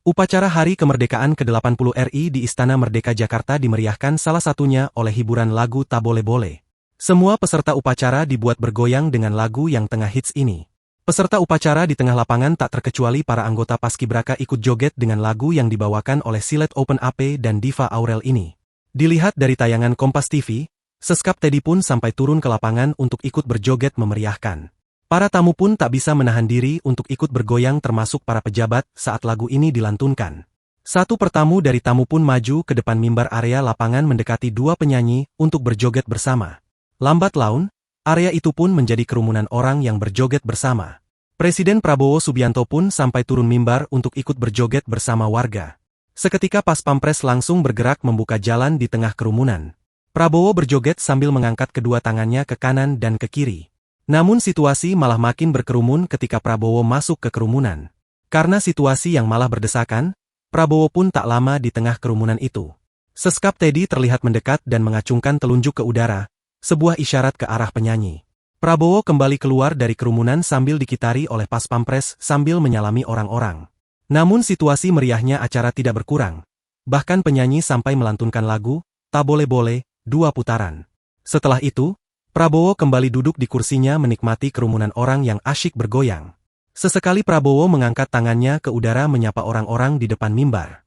Upacara Hari Kemerdekaan ke-80 RI di Istana Merdeka Jakarta dimeriahkan salah satunya oleh hiburan lagu Tak Boleh Boleh. Semua peserta upacara dibuat bergoyang dengan lagu yang tengah hits ini. Peserta upacara di tengah lapangan tak terkecuali para anggota Paskibraka ikut joget dengan lagu yang dibawakan oleh Silet Open AP dan Diva Aurel ini. Dilihat dari tayangan Kompas TV, Seskap Teddy pun sampai turun ke lapangan untuk ikut berjoget memeriahkan. Para tamu pun tak bisa menahan diri untuk ikut bergoyang termasuk para pejabat saat lagu ini dilantunkan. Satu pertamu dari tamu pun maju ke depan mimbar area lapangan mendekati dua penyanyi untuk berjoget bersama. Lambat laun, area itu pun menjadi kerumunan orang yang berjoget bersama. Presiden Prabowo Subianto pun sampai turun mimbar untuk ikut berjoget bersama warga. Seketika Pas Pampres langsung bergerak membuka jalan di tengah kerumunan. Prabowo berjoget sambil mengangkat kedua tangannya ke kanan dan ke kiri. Namun situasi malah makin berkerumun ketika Prabowo masuk ke kerumunan. Karena situasi yang malah berdesakan, Prabowo pun tak lama di tengah kerumunan itu. Seskap Teddy terlihat mendekat dan mengacungkan telunjuk ke udara, sebuah isyarat ke arah penyanyi. Prabowo kembali keluar dari kerumunan sambil dikitari oleh Pas Pampres sambil menyalami orang-orang. Namun situasi meriahnya acara tidak berkurang. Bahkan penyanyi sampai melantunkan lagu, Tak Boleh Boleh, 2 putaran. Setelah itu, Prabowo kembali duduk di kursinya menikmati kerumunan orang yang asyik bergoyang. Sesekali Prabowo mengangkat tangannya ke udara menyapa orang-orang di depan mimbar.